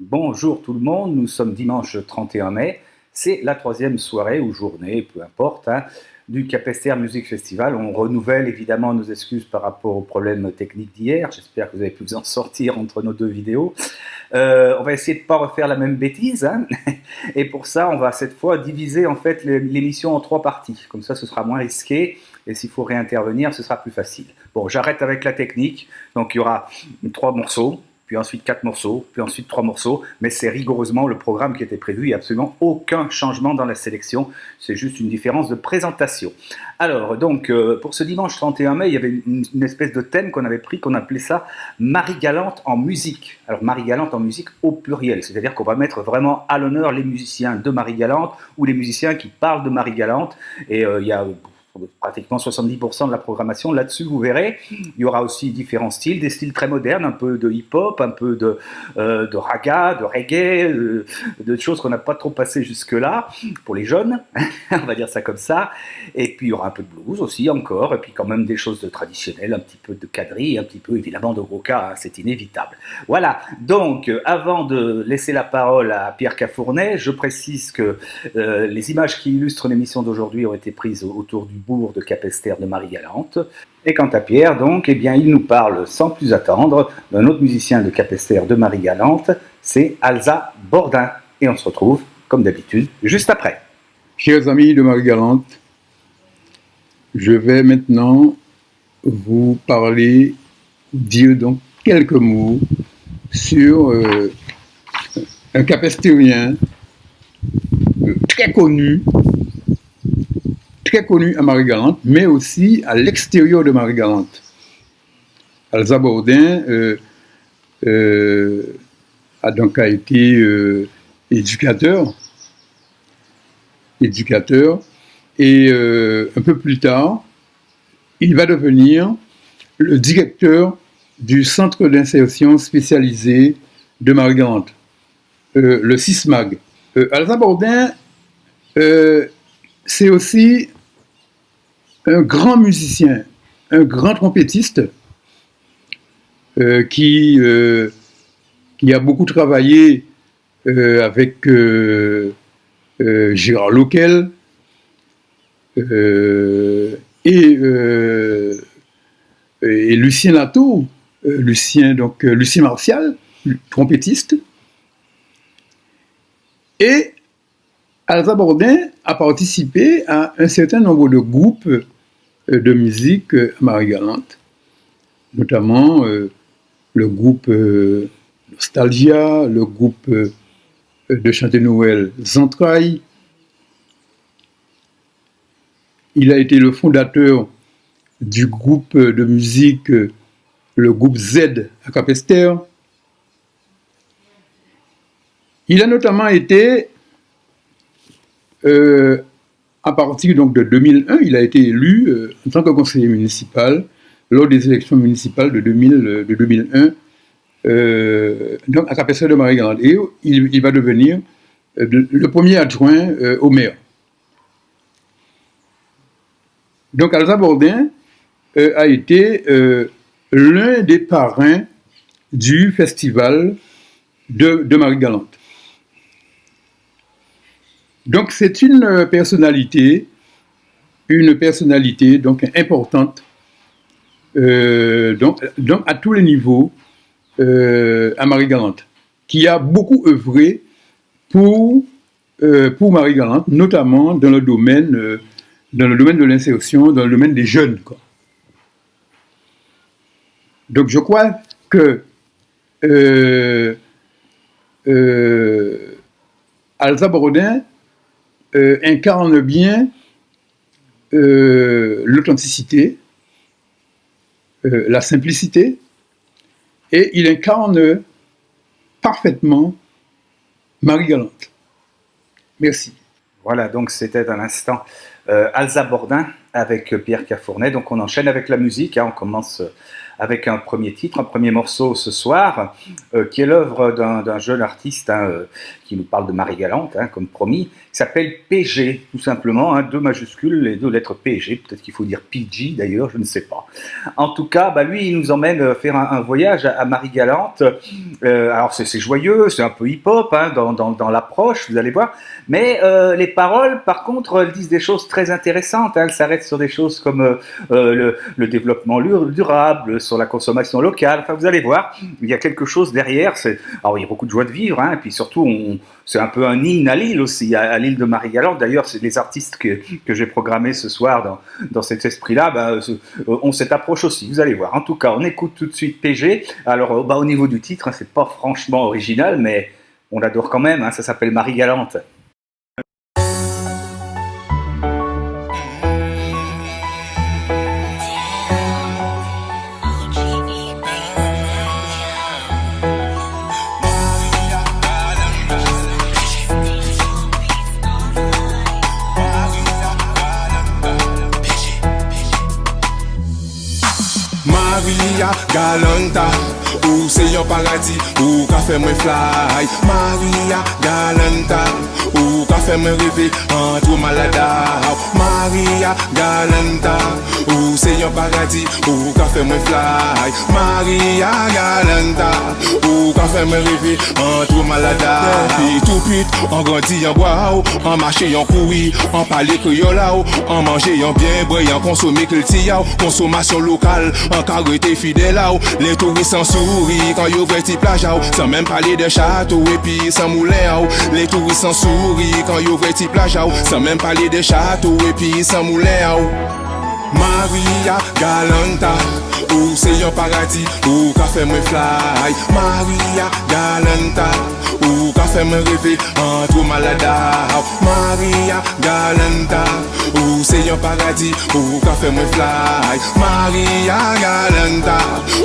Bonjour tout le monde, nous sommes dimanche 31 mai, c'est la troisième soirée ou journée, peu importe, du Capesterre Music Festival. On renouvelle évidemment nos excuses par rapport aux problèmes techniques d'hier, j'espère que vous avez pu vous en sortir entre nos deux vidéos. On va essayer de ne pas refaire la même bêtise, et pour ça on va cette fois diviser en fait l'émission en trois parties, comme ça ce sera moins risqué, et s'il faut réintervenir ce sera plus facile. Bon, j'arrête avec la technique, donc il y aura 3 morceaux, puis ensuite 4 morceaux, puis ensuite 3 morceaux, mais c'est rigoureusement le programme qui était prévu, il n'y a absolument aucun changement dans la sélection, c'est juste une différence de présentation. Alors, donc, pour ce dimanche 31 mai, il y avait une espèce de thème qu'on avait pris, qu'on appelait ça « Marie Galante en musique ». Alors, Marie Galante en musique au pluriel, c'est-à-dire qu'on va mettre vraiment à l'honneur les musiciens de Marie Galante ou les musiciens qui parlent de Marie Galante, et il y a pratiquement 70% de la programmation là-dessus, vous verrez. Il y aura aussi différents styles, des styles très modernes, un peu de hip-hop, un peu de raga, de reggae, de choses qu'on n'a pas trop passées jusque-là, pour les jeunes, on va dire ça comme ça. Et puis il y aura un peu de blues aussi encore, et puis quand même des choses de traditionnelles, un petit peu de quadrille, un petit peu évidemment de roca, c'est inévitable. Voilà, donc avant de laisser la parole à Pierre Cafournet, je précise que les images qui illustrent l'émission d'aujourd'hui ont été prises autour du bourg de Capesterre de Marie Galante. Et quant à Pierre, donc, eh bien, il nous parle sans plus attendre d'un autre musicien de Capesterre de Marie Galante, c'est Alza Bordin. Et on se retrouve, comme d'habitude, juste après. Chers amis de Marie Galante, je vais maintenant vous parler, dire donc quelques mots sur un capestérien très connu à Marie-Galante, mais aussi à l'extérieur de Marie-Galante. Alza Bordin a donc été éducateur, et un peu plus tard, il va devenir le directeur du centre d'insertion spécialisé de Marie-Galante, le CISMAG. Alza Bordin, c'est aussi un grand musicien, un grand trompettiste qui a beaucoup travaillé avec Gérard Loquel et Lucien Latour, Lucien Martial, trompettiste. Et Alza Bordin a participé à un certain nombre de groupes de musique à Marie-Galante, notamment le groupe Nostalgia, le groupe de chanter Noël Zentrailles. Il a été le fondateur du groupe de musique, le groupe Z à Capesterre. Il a notamment été, à partir donc de 2001, il a été élu en tant que conseiller municipal lors des élections municipales de 2001, donc à Capesterre de Marie-Galante. Et il va devenir le premier adjoint au maire. Donc Alza Bordin a été l'un des parrains du festival de Marie-Galante. Donc c'est une personnalité donc importante, donc à tous les niveaux à Marie-Galante, qui a beaucoup œuvré pour Marie-Galante, notamment dans le domaine de l'insertion, dans le domaine des jeunes, quoi. Donc je crois que Alza Bordin incarne bien l'authenticité, la simplicité, et il incarne parfaitement Marie-Galante. Merci. Voilà, donc c'était un instant Alza Bordin avec Pierre Cafournet. Donc on enchaîne avec la musique, on commence avec un premier titre, un premier morceau ce soir, qui est l'œuvre d'un jeune artiste qui nous parle de Marie-Galante, comme promis, qui s'appelle PG, tout simplement, 2 majuscules, les 2 lettres PG, peut-être qu'il faut dire PG d'ailleurs, je ne sais pas. En tout cas, lui, il nous emmène faire un voyage à Marie-Galante. Alors c'est joyeux, c'est un peu hip-hop dans l'approche, vous allez voir, mais les paroles, par contre, elles disent des choses très intéressantes. Elles s'arrêtent sur des choses comme le développement durable, sur la consommation locale. Enfin, vous allez voir, il y a quelque chose derrière. Alors, il y a beaucoup de joie de vivre, et puis surtout, c'est un peu un hymne à l'île aussi, à l'île de Marie-Galante. D'ailleurs, c'est les artistes que j'ai programmés ce soir dans cet esprit-là, ont cette approche aussi. Vous allez voir. En tout cas, on écoute tout de suite PG. Alors, au niveau du titre, c'est pas franchement original, mais on l'adore quand même. Ça s'appelle Marie-Galante. Maria Galanta, ou c'est yon paradis, ou ka fait moi fly. Maria Galanta, ou ka fait moi rêver entre malada. Maria Galanta, ou c'est yon paradis, ou ka fait moi fly. Maria Galanta, ou ka fait moi rêver entre malada. Puis tout pute, on grandit en bois, on marche en couri, on parle créole, on mange en bien, boire, on consomme culture, consommation locale, en carré fidèle, les touristes sans sourire quand ils ouvrent les plages, sans même parler de château et puis sans moulin. Les touristes sans sourire quand ils ouvrent les plages, sans même parler de château et puis sans moulin. Maria Galanta, ou c'est yon paradis, ou ka fait moi fly. Maria Galanta, ou ka fait moi rêver entre malada. Maria Galanta, ou c'est yon paradis, ou ka fait moi fly. Maria Galanta,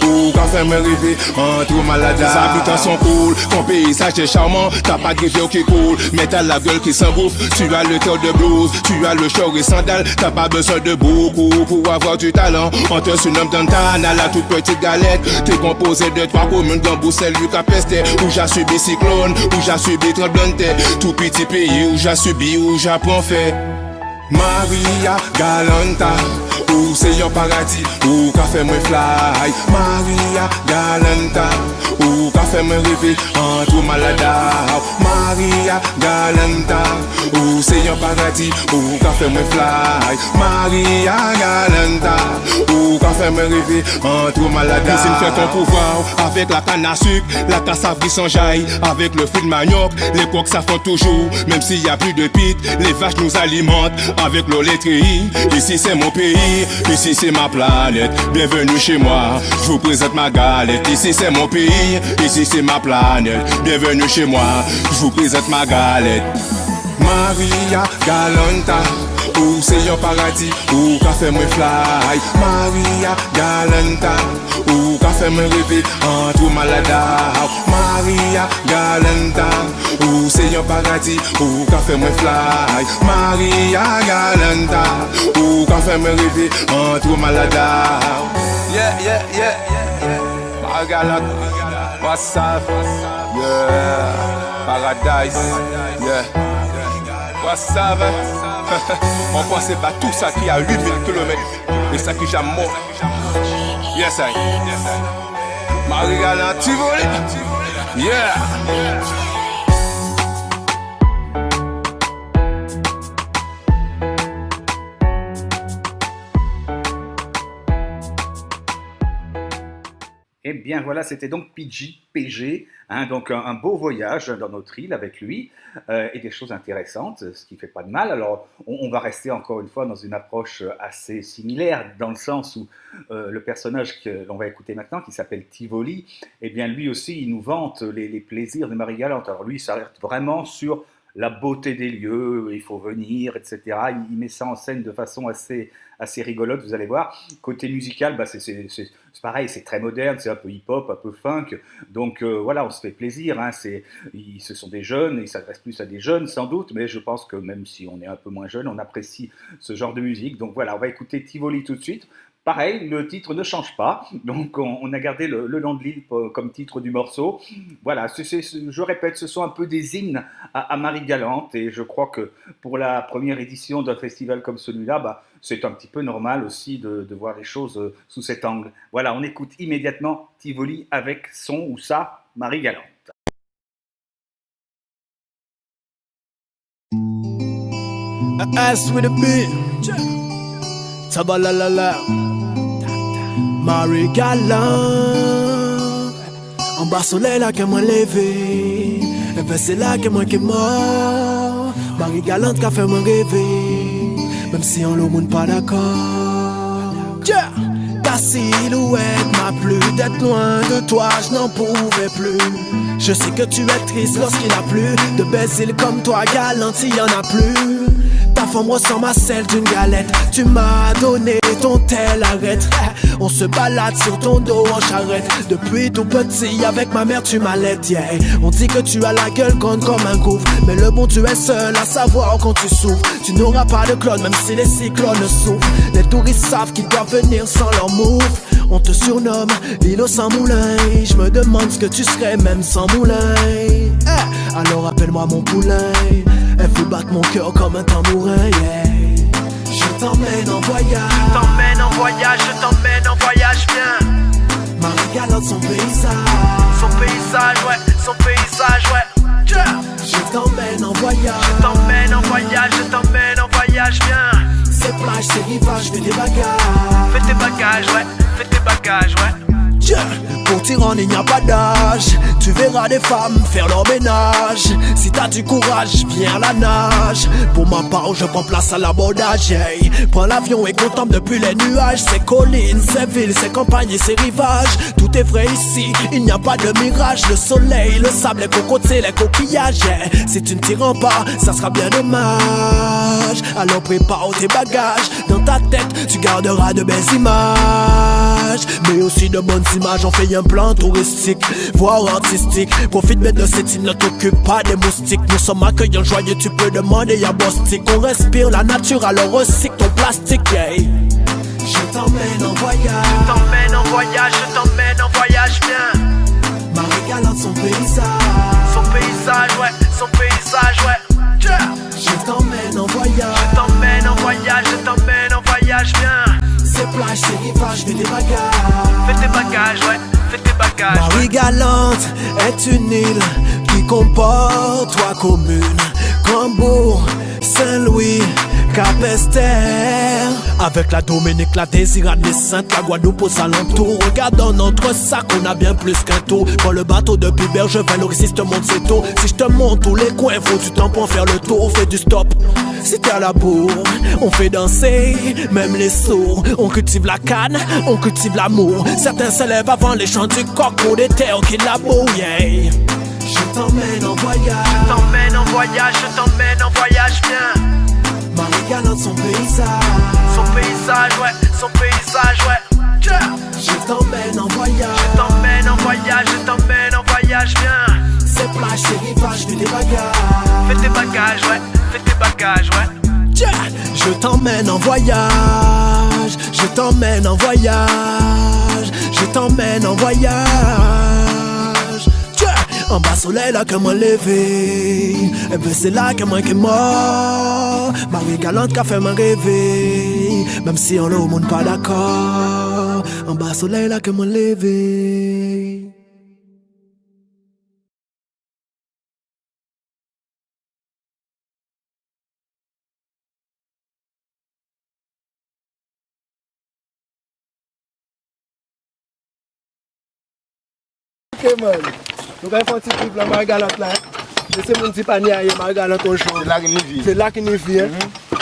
ou ka fait moi rêver entre malada. Les habitants sont cool, ton paysage est charmant, t'as pas de rivière qui coule, mais t'as la gueule qui s'engouffre. Tu as le cœur de blues, tu as le short et sandales, t'as pas besoin de beaucoup pour avoir du talent. On te surnomme Dantana, la toute petite galette. T'es composé de 3 communes, Gamboussel, Lucas Peste, où j'ai subi cyclone, où j'ai subi tremblement de terre. Tout petit pays où j'ai subi, où j'apprends fait. Maria Galanta, ou c'est yon paradis, ou ka fait moi fly. Maria Galanta, ou ka fait moi rêver entre malada. Maria Galanta, ou c'est yon paradis, ou ka fait moi fly. Maria Galanta, ou ka fait moi rêver entre malada. Cuisine fait ton pouvoir avec la canne à sucre, la casse à bris sans jaille, avec le fruit de manioc, les coques ça font toujours, même s'il y a plus de pit, les vaches nous alimentent avec l'eau laiterie. Ici c'est mon pays, ici c'est ma planète. Bienvenue chez moi, je vous présente ma galette. Ici c'est mon pays, ici c'est ma planète. Bienvenue chez moi, je vous présente ma galette. Maria Galanta, ou c'est yon paradis, ou ka fait moi fly. Maria Galanta, ou ka fait moi rêver entre malada. Maria Galanta, ou c'est yon paradis, ou ka fait moi fly. Maria Galanta, ou ka fait moi rêver entre malada. Yeah, yeah, yeah, yeah. Maria Galanta, what's up? Yeah, paradise, yeah. What's up? On pensait pas tout ça qui a 8000 km et ça qui j'ai mort. Yes, I. Marie-Galante, tu voulais? Yeah. Eh bien voilà, c'était donc PG, donc un beau voyage dans notre île avec lui, et des choses intéressantes, ce qui ne fait pas de mal. Alors on va rester encore une fois dans une approche assez similaire, dans le sens où le personnage que l'on va écouter maintenant, qui s'appelle Tivoli, eh bien lui aussi il nous vante les plaisirs de Marie-Galante. Alors lui il s'alerte vraiment sur la beauté des lieux, il faut venir, etc. Il met ça en scène de façon assez rigolote, vous allez voir. Côté musical, c'est pareil, c'est très moderne, c'est un peu hip-hop, un peu funk. Donc voilà, on se fait plaisir. Ce sont des jeunes, il s'adresse plus à des jeunes sans doute, mais je pense que même si on est un peu moins jeune, on apprécie ce genre de musique. Donc voilà, on va écouter Tivoli tout de suite. pareil, le titre ne change pas, donc on a gardé le nom de l'île comme titre du morceau. Voilà, je répète, ce sont un peu des hymnes à Marie-Galante, et je crois que pour la première édition d'un festival comme celui-là, c'est un petit peu normal aussi de voir les choses sous cet angle. Voilà, on écoute immédiatement Tivoli avec son ou sa Marie-Galante. Ass with a beat, tabalalala, Marie-Galante. En bas soleil là que moi levé, et ben c'est là que moi qui mort. Marie-Galante qu'a fait moi rêver, même si on le monde pas d'accord. Yeah. Ta silhouette m'a plu, d'être loin de toi je n'en pouvais plus. Je sais que tu es triste lorsqu'il a plu, de belles îles comme toi Galante il y en a plus. Ta forme ressemble à celle d'une galette. Tu m'as donné ton tel arrête. On se balade sur ton dos en charrette. Depuis tout petit avec ma mère tu m'allaites, yeah. On dit que tu as la gueule grande comme un gouffre, mais le bon tu es seul à savoir quand tu souffres. Tu n'auras pas de clone même si les cyclones souffrent. Les touristes savent qu'ils doivent venir sans leur move. On te surnomme l'îlot sans moulin. Je me demande ce que tu serais même sans moulin. Alors appelle-moi mon poulain. Elle veut battre mon cœur comme un tambourin, yeah. Je t'emmène en voyage. Je t'emmène en voyage, je t'emmène en voyage, viens. Marie-Galante, son paysage. Son paysage, ouais, son paysage, ouais, yeah. Je t'emmène en voyage. Je t'emmène en voyage, je t'emmène en voyage, viens. Ces plages, ces rivages, fais tes bagages. Fais tes bagages, ouais, fais tes bagages, ouais. Yeah. Pour t'y rendre il n'y a pas d'âge. Tu verras des femmes faire leur ménage. Si t'as du courage, viens à la nage. Pour ma part, je prends place à l'abordage, yeah. Prends l'avion et contemple depuis les nuages. Ces collines, ces villes, ces campagnes et ces rivages. Tout est vrai ici, il n'y a pas de mirage. Le soleil, le sable, les cocotiers, les coquillages, yeah. Si tu ne t'y rends pas, ça sera bien dommage. Alors prépare tes bagages. Dans ta tête, tu garderas de belles images, mais aussi de bonnes images. On fait un plan touristique, voire artistique. Profite bien de cette île, ne t'occupe pas des moustiques. Nous sommes accueillants, joyeux, tu peux demander à Bostique. On respire la nature, alors recycle ton plastique, yeah. Je t'emmène en voyage. Je t'emmène en voyage, je t'emmène en voyage, viens. Marie-Galante, son paysage. Son paysage, ouais, son paysage, ouais, yeah. Je t'emmène en voyage. Je t'emmène en voyage, je t'emmène en voyage, viens. Ces plages, ces rivages, fais tes bagages. Fais tes bagages, ouais, fais tes bagages. Marie-Galante est une île qui comporte 3 communes: Cambourg, Saint-Louis, Cap-Esther. Avec la Dominique, la Désirade, les Saintes, la Guadeloupe aux alentours. Regarde dans notre sac, on a bien plus qu'un tour. Prends le bateau depuis Bergevin, le si je te montre c'est tôt. Si je te montre tous les coins, faut du temps pour faire le tour. Fais du stop, si t'es à la bourre. On fait danser, même les sourds. On cultive la canne, on cultive l'amour. Certains s'élèvent avant les chants du coq pour des terres qui labourent, yeah. Je t'emmène en voyage. Je t'emmène en voyage, je t'emmène en voyage, viens. Marie-Galante, son paysage. Son paysage, ouais, son paysage, ouais, yeah. Je t'emmène en voyage. Je t'emmène en voyage, je t'emmène en voyage, viens. Ces plages, ces rivages, fais tes bagages. Fais tes bagages, ouais, fais tes bagages, ouais, yeah. Je t'emmène en voyage. Je t'emmène en voyage. Je t'emmène en voyage, yeah. En bas soleil là que moi levé, et ben c'est là que moi qui mort. Marie-Galante qu'a fait me rêver, même si on le monde pas d'accord. En bas soleil là que moi levé. Ok man, nous allons faire un petit trip là, Marie-Galante là. C'est mon petit panier à Marie-Galante au champ. C'est là qu'il vit. C'est là qu'il vit.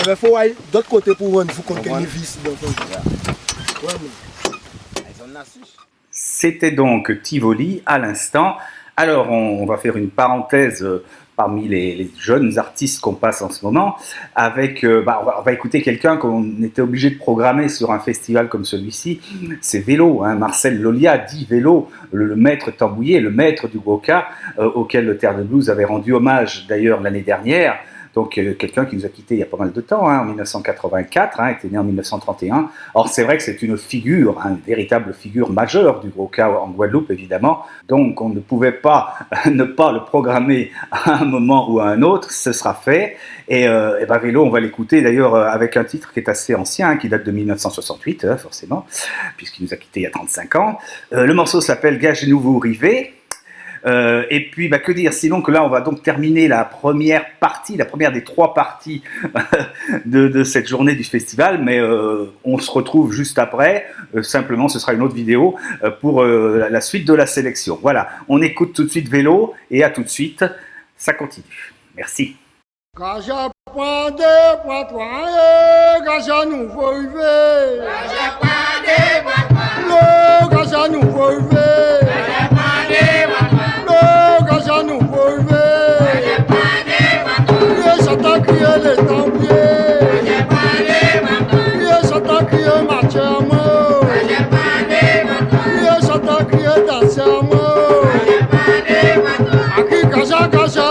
Il faut aller d'autre côté pour voir, il faut qu'on vit ici. C'était donc Tivoli à l'instant. Alors on va faire une parenthèse parmi les jeunes artistes qu'on passe en ce moment, avec, on va écouter quelqu'un qu'on était obligé de programmer sur un festival comme celui-ci, c'est Vélo, hein, Marcel Lolia dit Vélo, le maître tambouillet, le maître du Goka, auquel le Terre de Blues avait rendu hommage d'ailleurs l'année dernière. donc quelqu'un qui nous a quittés il y a pas mal de temps, en 1984, était né en 1931. Or, c'est vrai que c'est une figure, une véritable figure majeure du gros cas en Guadeloupe, évidemment. Donc, on ne pouvait pas ne pas le programmer à un moment ou à un autre, ce sera fait. Et Vélo, on va l'écouter d'ailleurs avec un titre qui est assez ancien, qui date de 1968, forcément, puisqu'il nous a quittés il y a 35 ans. Le morceau s'appelle Gagez-nous-vous rivé. Et puis, que dire, sinon que là, on va donc terminer la première des 3 parties de cette journée du festival, mais on se retrouve juste après, simplement ce sera une autre vidéo pour la suite de la sélection. Voilà, on écoute tout de suite Vélo, et à tout de suite, ça continue. Merci. Gaja point 2, point 3, Gaja nous faut arriver. Gaja point 2, point 3, Gaja nous faut arriver. Gaja point 2, point 3, Gaja nous faut arriver. Gaja point 2, point 3, Gaja chante crier les templiers. Gaja point 2, point 3, Gaja chante crier Mathiamo. Gaja point 2, point 3, Gaja chante crier Danciamo. Gaja point 2, point 3, Aki Gaja Gaja